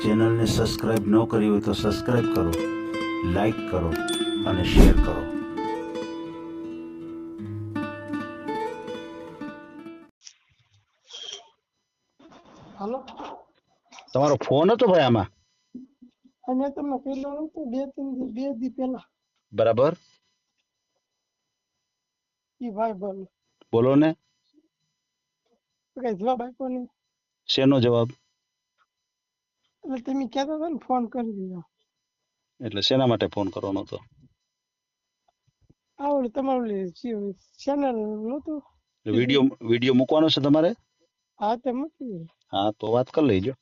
ચેનલને સબસ્ક્રાઇબ ન કરી હોય તો સબસ્ક્રાઇબ કરો, લાઈક કરો અને શેર કરો. હાલો, તમારો ફોન હતો ભાઈ આમાં? અને તમને પેલો નતો બે દી પેલા બરાબર, ઈ ભાઈ બોલો બોલો ને. કઈ જવાબ આપ્યો નહીં. શેનો જવાબ? એટલે તમે કહેતા હતા ને ફોન કરી દીધો. એટલે શેના માટે ફોન કરવાનો હતો? આવડે તમારું ચેનલ નતું. વિડીયો મૂકવાનો છે તમારે? હા તે મૂકી. હા તો વાત કરી લેજો.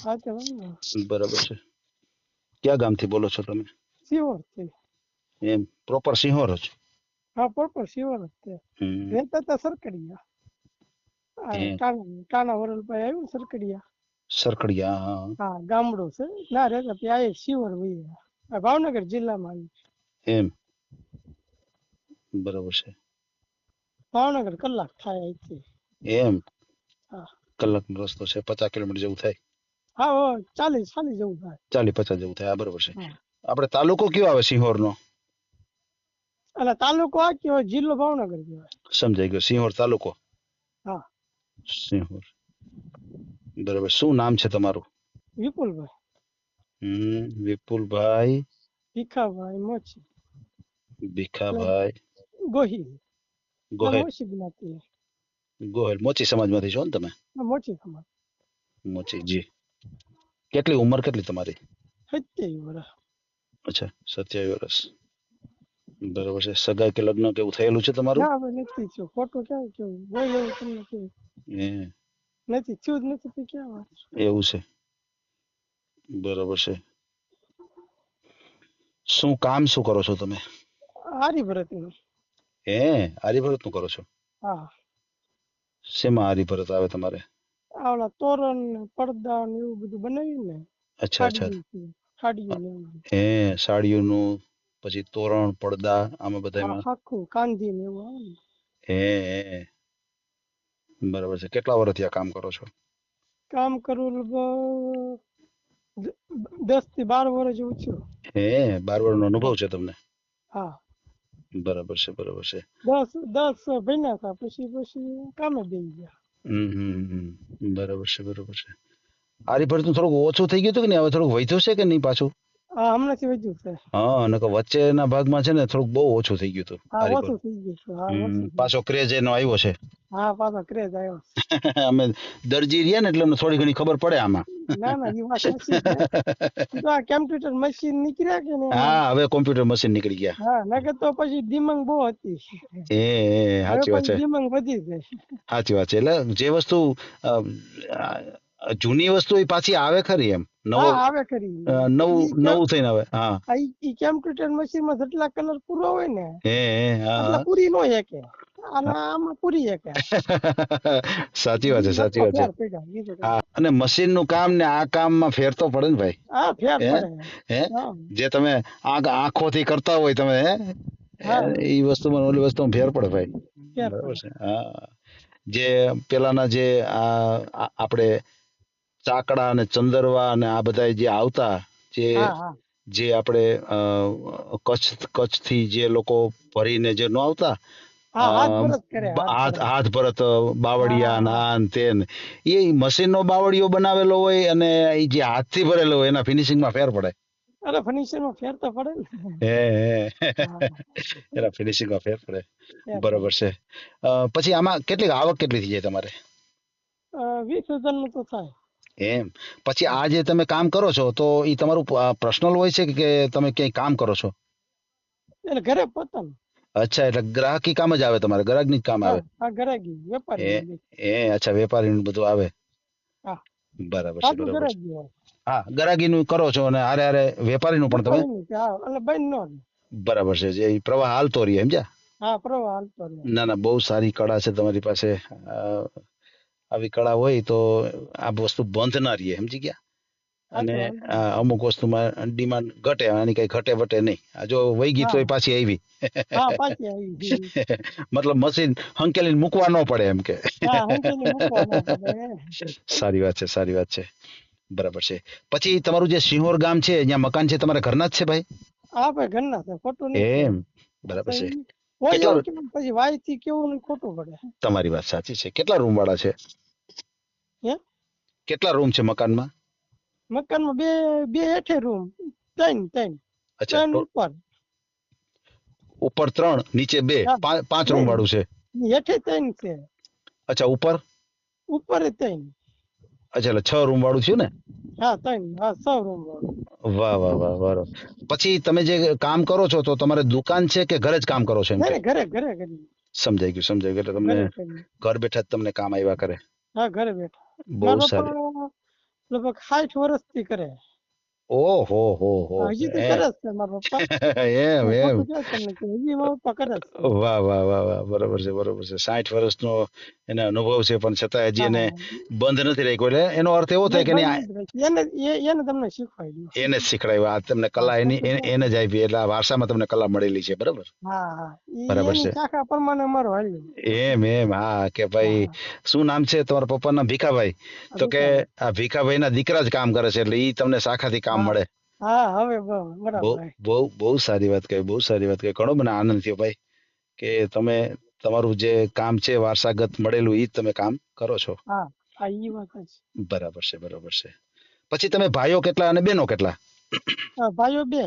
હા તે વાંધો. બરાબર છે. ક્યાં ગામથી બોલો છો તમે? સિહોર છે. એમ પ્રોપર સિંહોર જ? હા પ્રોપર સિહોર જ છે. રહેતા હતા સરકડિયા. કાના વરલભાઈ આવ્યું સરકડિયા. સરકડિયા? હા ગામડું છે. ના રહેતા ત્યાં એ સિહોર ભાઈ ભાવનગર જિલ્લામાં આવ્યું. એમ બરાબર છે. ભાવનગર કલાક થાય અહીંથી. એમ? હા કલાકનો રસ્તો છે, 50 કિલોમીટર જેવું થાય. હા 40 જેવું થાય. 40-50 જેવું થાય. બરાબર છે. આપણે તાલુકો કયો આવે સિંહોર નો? એટલે તાલુકો આ કહેવાય, જિલ્લો ભાવનગર કહેવાય. સમજાઈ ગયો. સિંહોર તાલુકો. હા સિંહોર. બરાબર. શું નામ છે તમારું? વિપુલભાઈ. વિપુલભાઈ ભીખાભાઈ મોચી. ભીખાભાઈ ગોહિલ. ગોહેલ. મોચી જ્ઞાતિ. ગોહેલ મોચી સમાજમાંથી છો ને તમે? મોચી સમાજ. મોચી જી. કેટલી ઉંમર કેટલી તમારી? 27 વર્ષ. અચ્છા 27 વર્ષ. બરાબર છે. સગાઈ કે લગ્ન કેવું થયેલું છે તમારું? ના હવે નથી થયું. ખોટું ક્યાં કેવું બોલે એવું તમને કેવું નથી થયું જ નથી તો ક્યાં વાત. એવું છે. બરાબર છે. શું કામ શું કરો છો તમે? આર્યભરતનું. આર્યભરત નું કરો છો? હા. શેમાં આર્યભરત આવે તમારે? આવડા તોરણ ને પડદા ને એવું બધું બનાવ્યું ને. અચ્છા સાડીઓ ને એવું. સાડીઓનું, પછી તોરણ પડદા આમાં બધામાં. આખું કાંધી ને એવું આવે ને. બરાબર છે. કેટલા વર્ષથી આ કામ કરો છો? કામ કરવું 10 થી 12 વર્ષ જેવું થયું. 12 વર્ષનો અનુભવ છે તમને? હા. બરાબર છે. બરાબર છે. 10 ભણ્યા હતા પછી કામે બેસી ગયા. બરાબર છે. બરાબર છે. આર્યભરત નું થોડુંક ઓછું થઈ ગયું હતું કે નહીં? હવે થોડુંક વધ્યું છે કે નહીં પાછું? હા હમણાંથી વધ્યું છે. હા અને વચ્ચેના ભાગમાં છે ને થોડુંક બહુ ઓછું થઈ ગયું હતું. હા ઓછું થઈ ગયું છે. હા ઓછું. પાછો ક્રેઝ એનો આવ્યો છે. હા પાછો ક્રેઝ આવ્યો. અમે દરજી રહ્યા ને એટલે અમને થોડી ઘણી ખબર પડે આમાં. ના એ વાત સાચી છે. તો આ કમ્પ્યુટર મશીન નીકળ્યા કે ને. હા હવે કોમ્પ્યુટર મશીન નીકળી ગયા. હા નકર તો પછી દિમાંગ બહુ હતી. સાચી વાત છે. દિમાંગ વધી જાય. સાચી વાત છે. એટલે જે વસ્તુ જૂની વસ્તુ એ પાછી આવે ખરી એમ. આવે ખરી. નવું થઈને આવે. હા ઈ કમ્પ્યુટર મશીન માં જેટલા કલર પૂરો હોય ને એટલા પૂરી નો શકે. આમાં પૂરી શકે. સાચી વાત છે. સાચી વાત છે. હા અને મશીન નું કામ ને આ કામમાં ફેર તો પડે ને ભાઈ. હા ફેર પડે. જે તમે આંખોથી કરતા હોય તમે એ વસ્તુમાં ઓલી વસ્તુમાં ફેર પડે ભાઈ. બરાબર છે. હા જે પેલાના જે આપણે ચાકડા અને ચંદરવા અને આ બધા જે આવતા જે આપણે કચ્છ થી જે લોકો ભરીને જે ન આવતા હાથ ભરત બાવળિયા ના તેન એ મશીન નો બાવળિયો બનાવેલો હોય અને એ જે હાથ થી ભરેલો હોય એના ફિનિશિંગ માં ફેર પડે. અરે ફિનિશિંગ માં ફેર તો પડે ને. એના ફિનિશિંગ માં ફેર પડે. બરોબર છે. પછી આમાં કેટલી આવક કેટલી થઈ જાય તમારે? 20,000 નું તો થાય. એમ? પછી આ જે તમે કામ કરો છો તો એ તમારું પર્સનલ હોય છે કે તમે ક્યાંય કામ કરો છો? એટલે ઘરે પોતાનું. અચ્છા એટલે ગ્રાહકી કામ જ આવે તમારે? ગ્રાહકની જ કામ આવે? ગ્રાહકી વેપારી. અચ્છા વેપારી નું બધું આવે. બરાબર છે. બરાબર છે. હા ગ્રાહકી નું કરો છો અને હારે વેપારી નું પણ તમે? બરાબર છે. જે પ્રવાહ હાલતો રહે સમજ્યા? હા પ્રવાહ હાલતો રહે. ના બહુ સારી કળા છે તમારી પાસે. આવી કળા હોય તો આ વસ્તુ બંધ ના રહે સમજી ગયા. અને અમુક વસ્તુમાં ડિમાન્ડ ઘટે, આની કઈ ઘટે વટે નહીં. જો વહી ગઈ તો પાછી આવી. મતલબ મશીન હંકેલીને મૂકવા ન પડે એમ કે. સારી વાત છે. સારી વાત છે. બરાબર છે. પછી તમારું જે સિંહોર ગામ છે ત્યાં મકાન છે તમારા ઘરના જ છે ભાઈ? હા ભાઈ ઘરના છે, ખોટું નથી. એમ બરાબર છે. હોય કેટલા એવું કેમ પછી વાય થી કેવું ને ખોટું પડે. તમારી વાત સાચી છે. કેટલા રૂમ વાળા છે? હે કેટલા રૂમ છે મકાનમાં? મકાનમાં બે બે હેઠે રૂમ, ત્રણ અચ્છા ઉપર. ઉપર 3 નીચે 2 હા, 5 રૂમ વાળું છે. હેઠે 3 છે, અચ્છા ઉપર ઉપર 3. અચ્છા એટલે 6 રૂમ વાળું થયું ને? હા 3, હા 6 રૂમ વાળું. વાહ વાહ વાહ બરાબર. પછી તમે જે કામ કરો છો તો તમારે દુકાન છે કે ઘરે જ કામ કરો છો એમ કે? નહીં ઘરે કરી. સમજાઈ ગયું એટલે તમને ઘરે કરી. ઘર બેઠા જ તમને કામ આવ્યા કરે. હા ઘરે બેઠા. બહુ મારા સારી. પપ્પા લગભગ 60 વર્ષથી કરે. ઓહો હો હો હજી તો કરે જ છે મારા પપ્પા. એમ હું એમ ખોટું ક્યાં તમને કહું, હજી મારા પપ્પા કરે જ છે. વાહ વાહ વાહ વાહ બરોબર છે 60 વર્ષનો એને અનુભવ છે પણ છતાં હજી એને હા બંધ નથી રાખ્યો એટલે એનો અર્થ એવો થાય નહીં કે બંધ નથી રાખ્યું. એને તમને શીખવાડ્યું. એને જ શીખડાવ્યું આ તમને હા કલા ખોટું ક્યાં એને જ આપી એટલે આ વારસામાં તમને કલા મળેલી છે બરાબર હા બરાબર એની છે શાખા પ્રમાણે અમારો હાલ્યું. એમ હા કે ભાઈ હા શું નામ છે તમારા પપ્પાના? ભીખાભાઈ. તો કે અભિકાભાઈ. આ ભીખાભાઈ ના દીકરા જ કામ કરે છે એટલે ઈ તમને શાખાથી કામ હા મળે. હા હવે બહુ બરાબર. બહુ સારી વાત કહી બહુ સારી વાત કહી. ઘણો મને આનંદ થયો ભાઈ કે તમે તમારું જે કામ છે વારસાગત મળેલું ઈ જ તમે કામ કરો છો. હા હા ઈ વાત જ. બરાબર છે. પછી તમે ભાઈઓ કેટલા અને બહેનો કેટલા? હા ભાઈઓ 2.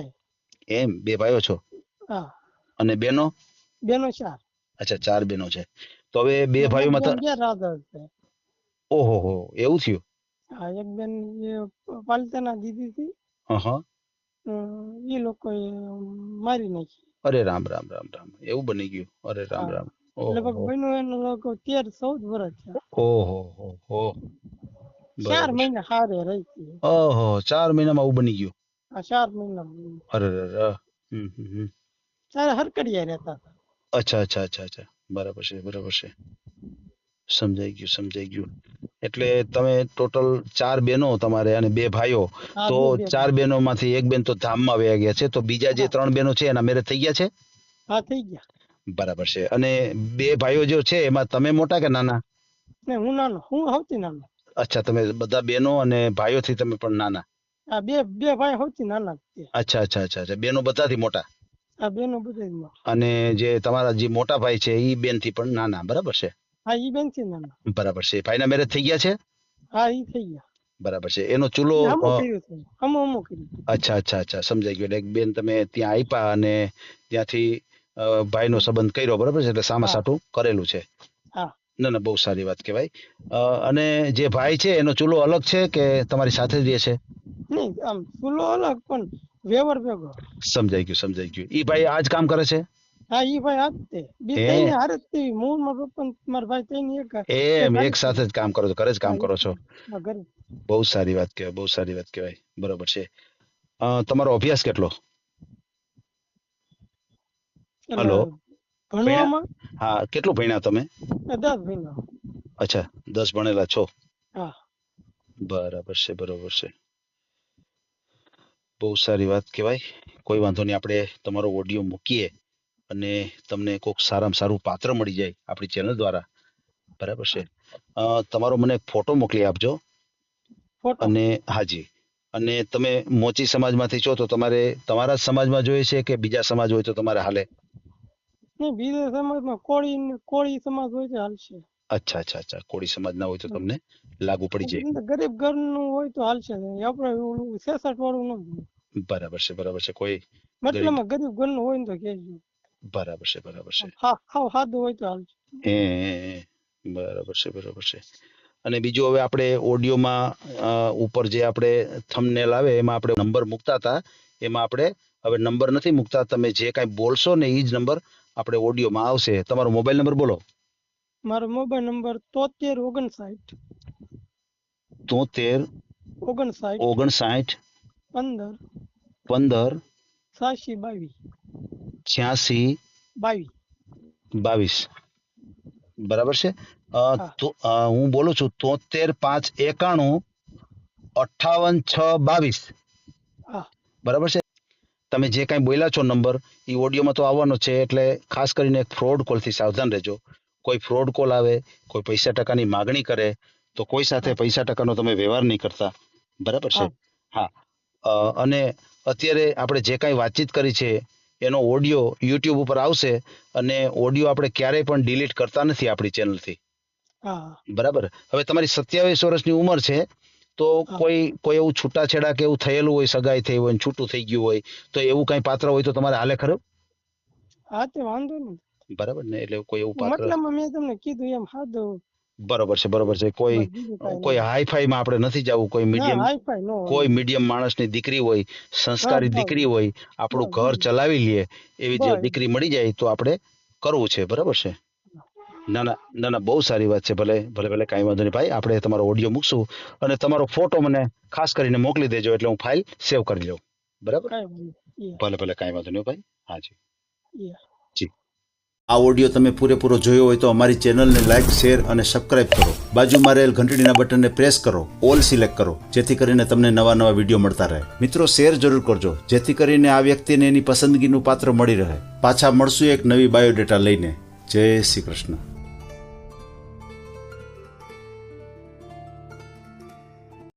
એમ 2 ભાઈઓ છો હા અને બહેનો? બેનો 4. અચ્છા 4 બહેનો છે. તો હવે 2 એક ભાઈઓમાં બેન ગેરહાજર છે. ઓહો હો એવું થયું? હા એક બેન પાલિતાના દીધી હતી. હા એ લોકોએ મારી નાખી. અરે રામ એવું બની ગયું? અરે રામ હા લગભગ ઓહો બન્યું એનો લગભગ 13-14 વર્ષ થયા. ઓહો હો 4 બરાબર છે. મહિના હારે રહી હતી. ઓહો 4 મહિનામાં આવું બની ગયું? આ 4 મહિના અરે હમ. ત્યારે હરકડિયા રહેતા હતા. અચ્છા બરાબર છે. સમજાઈ ગયું એટલે તમે ટોટલ 4 બહેનો તમારે અને 2 ભાઈઓ હા તો બે 4 બહેનોમાંથી એક બેન તો ધામમાં વયા ગયા છે તો બીજા જે હા 3 બહેનો છે એના મેરેજ થઈ ગયા છે? હા થઈ ગયા. બરાબર છે. અને 2 ભાઈઓ જે છે એમાં તમે મોટા કે નાના? ને હું નાનો, હું સૌથી નાનો. અચ્છા તમે બધા બહેનો અને ભાઈઓથી તમે પણ નાના? આ બે ભાઈ સૌથી નાના છે. અચ્છા બહેનો બધાથી મોટા? આ બેનો બધા મોટા. અને જે તમારા જે મોટા ભાઈ છે એ બેન થી પણ નાના બરાબર છે? હા ઈ બેન થી નાના. બરાબર છે. ભાઈના મેરેજ થઈ ગયા છે? હા ઈ થઈ ગયા. બરાબર છે. એનો ચૂલો હમું કર્યું છે. હમું કર્યું. અચ્છા સમજાઈ ગયું. એટલે એક બેન તમે ત્યાં આપ્યા અને ત્યાંથી ભાઈનો સંબંધ કર્યો બરાબર છે એટલે સામા હા સાટું કરેલું છે. હા ના બહુ સારી વાત કહેવાય. અને જે ભાઈ છે એનો ચૂલો અલગ છે કે તમારી સાથે જ રહે છે? નહીં આમ ચૂલો અલગ પણ વ્યવહાર ભેગો. સમજાઈ ગયું. ઈ ભાઈ આજ કામ કરે છે? હા ઈ ભાઈ હાથ તે બે એ ત્રણ હારે જ તે હું મારો પપ્પા મારા ભાઈ ત્રણ એમ હારે એક જ તે. સાથે જ કામ કરો છો ઘરે જ કામ હા કરો છો? હા ઘરે. બહુ સારી વાત કહેવાય બરોબર છે. તમારો અભ્યાસ કેટલો? એટલે હલો ભણ્યા? ભણવામાં હા કેટલું ભણ્યા તમે? 10 મહિના. અચ્છા 10 ભણેલા છો? હા બરાબર છે. બહુ સારી વાત કહેવાય. કોઈ વાંધો નહીં આપણે તમારો ઓડિયો મૂકીએ અને તમને કોઈક સારામાં સારું પાત્ર મળી જાય આપણી ચેનલ દ્વારા બરાબર છે. તમારો મને એક ફોટો મોકલી આપજો. ફોટો. અને હાજી અને તમે મોચી સમાજમાંથી છો તો તમારે તમારા જ સમાજમાં જોઈએ છે કે બીજા સમાજ હોય તો તમારે હાલે? નહીં બીજા સમાજમાં કોળી સમાજ હોય તો હાલશે. અચ્છા કોળી સમાજ ના હોય તો તમને લાગુ પડી જાય. ગરીબ ઘરનું હોય તો હાલશે. આપણે ઓલું 66 વાળું ન જોઈએ. બરાબર છે. કોઈ ગરીબ મતલબમાં ગરીબ ઘરનું હોય ને તો કહેજો. બરાબર છે. હા હાવ સાદું હોય તો હાલશે. એ બરાબર છે. અને બીજું હવે આપણે ઓડિયોમાં ઉપર જે આપણે થંબનેલ આવે એમાં આપણે નંબર મૂકતા હતા એમાં આપણે હવે નંબર નથી મૂકતા. તમે જે કાંઈ બોલશો ને એ જ નંબર આપણે ઓડિયોમાં આવશે. તમારો મોબાઈલ નંબર બોલો. મારો મોબાઈલ નંબર 73 73 59 15 15 86 86 22. 22 બરાબર છે. હા તો હું બોલું છું 73 5 91 58 6 22 હા બરાબર છે. તમે જે કાંઈ બોલ્યા છો નંબર એ ઓડિયોમાં તો આવવાનો છે એટલે ખાસ કરીને ફ્રોડ કોલથી સાવધાન રહેજો. કોઈ ફ્રોડ કોલ આવે કોઈ પૈસા ટકાની માગણી કરે તો કોઈ સાથે હા પૈસા ટકાનો તમે વ્યવહાર નહીં કરતા બરાબર છે. હા. હા. અને અત્યારે આપણે જે કાંઈ વાતચીત કરી છે એનો ઓડિયો યુટ્યુબ ઉપર આવશે અને ઓડિયો આપણે ક્યારેય પણ ડિલીટ કરતા નથી આપણી ચેનલથી. હા બરાબર. હવે તમારી 27 વર્ષની ઉંમર છે તો હા કોઈ એવું છૂટાછેડા કે એવું થયેલું હોય, સગાઈ થઈ હોય ને છૂટું થઈ ગયું હોય તો એવું કાંઈ પાત્ર હોય તો તમારે હાલે ખરું? હા તે વાંધો નહીં. બરાબર ને, એટલે કોઈ એવું પાત્ર. મતલબમાં મેં તમને કીધું એમ સાદું બરોબર છે, બરોબર છે. કોઈ બસ બીજું કાંઈ કોઈ નહીં. હાઈફાઈમાં આપણે નથી જવું. ના હાઈ-ફાઈ નો કોઈ મીડિયમ માણસની દીકરી હોય, હા સંસ્કારી બસ દીકરી હોય, આપણું બસ ઘર બીજું ચલાવી લે એવી જો બસ દીકરી મળી જાય તો આપણે કરવું છે. બરાબર છે. ના ના ના ના, બહુ સારી વાત છે. ભલે ભલે ભલે, કાંઈ વાંધો નહીં ભાઈ. આપણે તમારો ઓડિયો મૂકશું અને તમારો ફોટો મને ખાસ કરીને મોકલી દેજો એટલે હું ફાઇલ સેવ કરી લઉં. બરાબર. કાંઈ વાંધો નહીં. ભલે ભલે, કાંઈ વાંધો નહીં ભાઈ. હા જી Yeah. જી. આ ઓડિયો તમે પૂરેપૂરો જોયો હોય તો અમારી ચેનલને લાઇક, શેર અને સબસ્ક્રાઇબ કરો. બાજુમાં રહેલ ઘંટડીના બટનને પ્રેસ કરો, ઓલ સિલેક્ટ કરો, જેથી કરીને તમને નવા નવા વિડીયો મળતા રહે. મિત્રો, શેર જરૂર કરજો જેથી કરીને આ વ્યક્તિને એની પસંદગીનું પાત્ર મળી રહે. પાછા મળશું એક નવી બાયોડેટા લઈને. જય શ્રી કૃષ્ણ.